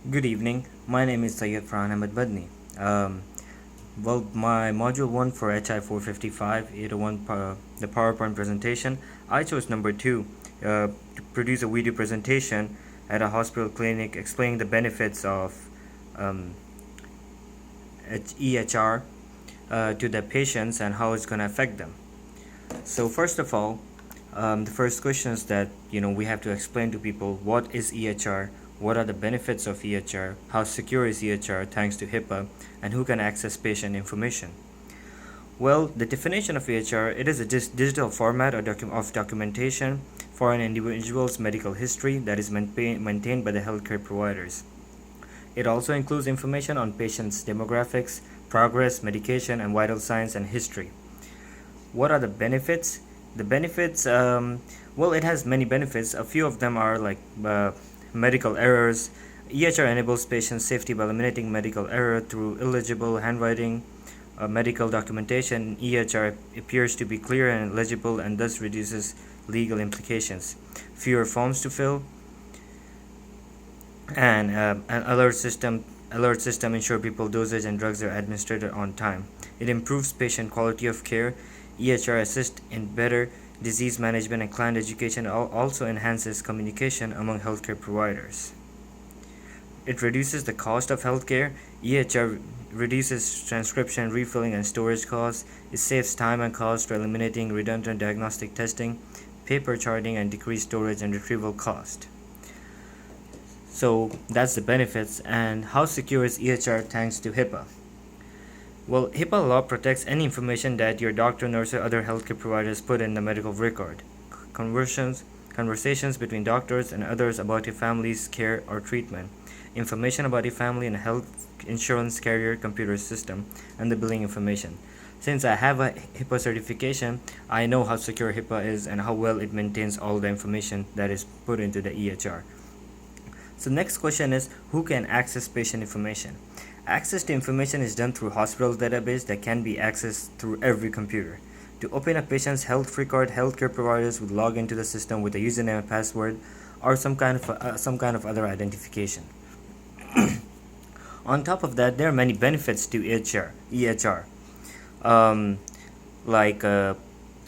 Good evening. My name is Syed Farhan Ahmed Badni. Um, my module 1 for HI 455, 801, the PowerPoint presentation, I chose number 2 to produce a video presentation at a hospital clinic explaining the benefits of um, EHR to the patients and how it's going to affect them. So first of all, the first question is that we have to explain to people what is EHR, what are the benefits of EHR, how secure is EHR thanks to HIPAA, and who can access patient information. Well, the definition of EHR, it is a digital format of documentation for an individual's medical history that is maintained by the healthcare providers. It also includes information on patients' demographics, progress, medication, and vital signs and history. What are the benefits? The benefits, well, it has many benefits. A few of them are like medical errors. EHR enables patient safety by eliminating medical error through illegible handwriting. Medical documentation in EHR appears to be clear and legible and thus reduces legal implications. Fewer forms to fill, and an alert system ensure people dosage and drugs are administered on time. It improves patient quality of care. EHR assists in better disease management, and client education also enhances communication among healthcare providers. It reduces the cost of healthcare. EHR reduces transcription, refilling, and storage costs. It saves time and cost by eliminating redundant diagnostic testing, paper charting, and decreased storage and retrieval cost. So that's the benefits. And how secure is EHR thanks to HIPAA? Well, HIPAA law protects any information that your doctor, nurse, or other healthcare providers put in the medical record. Conversations between doctors and others about your family's care or treatment, information about your family and health insurance carrier computer system, and the billing information. Since I have a HIPAA certification, I know how secure HIPAA is and how well it maintains all the information that is put into the EHR. So next question is, who can access patient information? Access to information is done through hospital database that can be accessed through every computer. To open a patient's health record, healthcare providers would log into the system with a username and password or some kind of other identification. On top of that, there are many benefits to EHR, like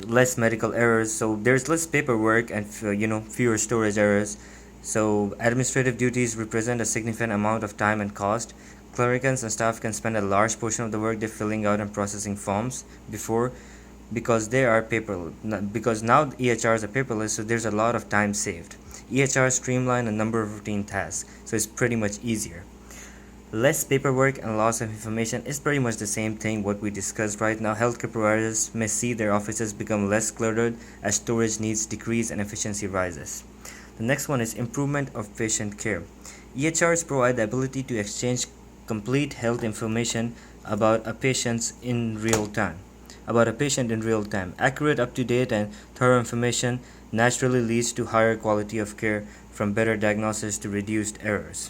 less medical errors. So there's less paperwork and fewer storage errors. So administrative duties represent a significant amount of time and cost. Clericans and staff can spend a large portion of the workday filling out and processing forms because now EHRs are paperless, so there's a lot of time saved. EHR streamline a number of routine tasks, so it's pretty much easier. Less paperwork and loss of information is pretty much the same thing what we discussed right now. Healthcare providers may see their offices become less cluttered as storage needs decrease and efficiency rises. The next one is improvement of patient care. EHRs provide the ability to exchange complete health information about a patient in real time. Accurate, up-to-date, and thorough information naturally leads to higher quality of care, from better diagnosis to reduced errors.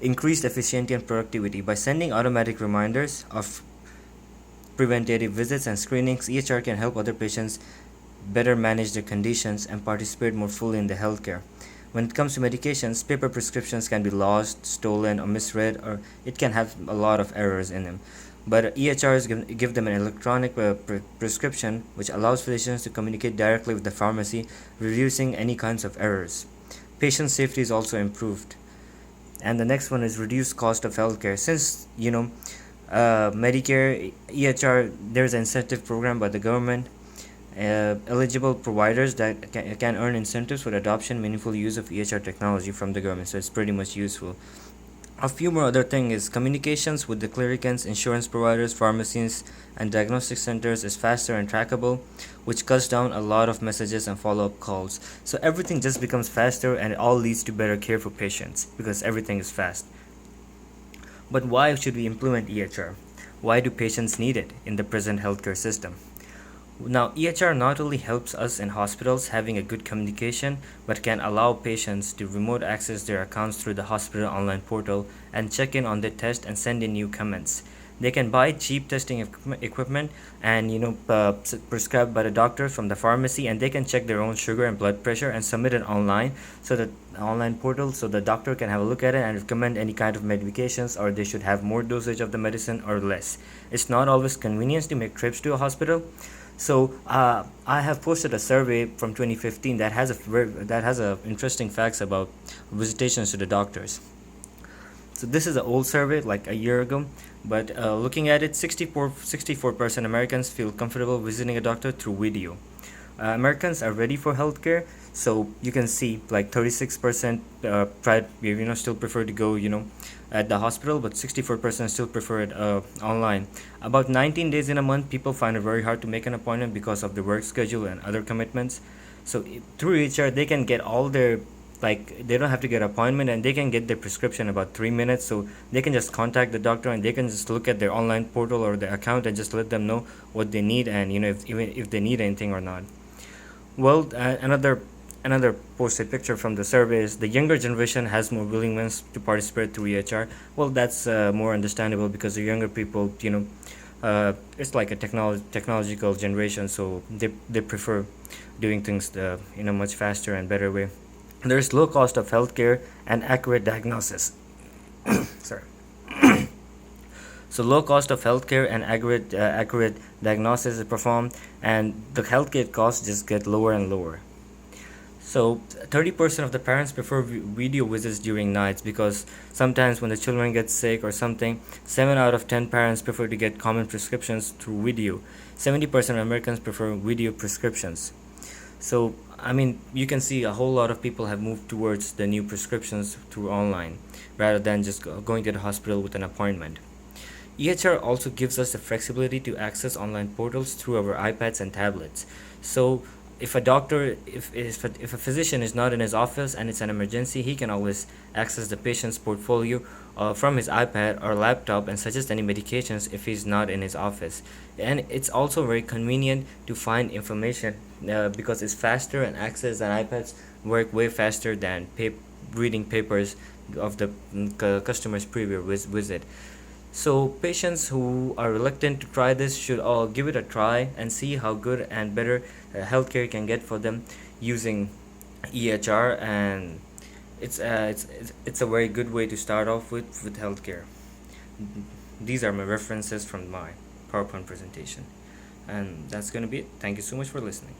Increased efficiency and productivity. By sending automatic reminders of preventative visits and screenings, EHR can help other patients better manage their conditions and participate more fully in the healthcare. When it comes to medications, paper prescriptions can be lost, stolen, or misread, or it can have a lot of errors in them. But EHRs give them an electronic prescription, which allows physicians to communicate directly with the pharmacy, reducing any kinds of errors. Patient safety is also improved. And the next one is reduced cost of healthcare. Since Medicare, EHR, there's an incentive program by the government. Eligible providers that can earn incentives for adoption, meaningful use of EHR technology from the government, so it's pretty much useful. A few more other things is communications with the clericans, insurance providers, pharmacies, and diagnostic centers is faster and trackable, which cuts down a lot of messages and follow-up calls. So everything just becomes faster, and it all leads to better care for patients because everything is fast. But why should we implement EHR? Why do patients need it in the present healthcare system? Now, EHR not only helps us in hospitals having a good communication, but can allow patients to remote access their accounts through the hospital online portal and check in on their test and send in new comments. They can buy cheap testing equipment and prescribed by the doctor from the pharmacy, and they can check their own sugar and blood pressure and submit it online, so that online portal, so the doctor can have a look at it and recommend any kind of medications, or they should have more dosage of the medicine or less. It's not always convenient to make trips to a hospital. So I have posted a survey from 2015 that has a interesting facts about visitations to the doctors. So this is an old survey, like a year ago, but looking at it, 64% Americans feel comfortable visiting a doctor through video. Americans are ready for healthcare, so you can see like 36% still prefer to go at the hospital, but 64% still prefer it online. About 19 days in a month, people find it very hard to make an appointment because of the work schedule and other commitments. So through EHR, they can get all their, like, they don't have to get an appointment, and they can get their prescription in about 3 minutes. So they can just contact the doctor, and they can just look at their online portal or their account and just let them know what they need, and if they need anything or not. Well, another posted picture from the survey is the younger generation has more willingness to participate through EHR. Well, that's more understandable, because the younger people, it's like a technological generation, so they prefer doing things in a much faster and better way. There's low cost of healthcare and accurate diagnosis. Sorry. So low cost of healthcare and accurate diagnosis is performed, and the healthcare costs just get lower and lower. So 30% of the parents prefer video visits during nights, because sometimes when the children get sick or something, 7 out of 10 parents prefer to get common prescriptions through video. 70% of Americans prefer video prescriptions. So I mean, you can see a whole lot of people have moved towards the new prescriptions through online, rather than just going to the hospital with an appointment. EHR also gives us the flexibility to access online portals through our iPads and tablets. So if a physician is not in his office and it's an emergency, he can always access the patient's portfolio from his iPad or laptop and suggest any medications if he's not in his office. And it's also very convenient to find information because it's faster, and access and iPads work way faster than reading papers of the customer's previous visit. So patients who are reluctant to try this should all give it a try and see how good and better healthcare can get for them using EHR, and it's a very good way to start off with healthcare. These are my references from my PowerPoint presentation, and that's gonna be it. Thank you so much for listening.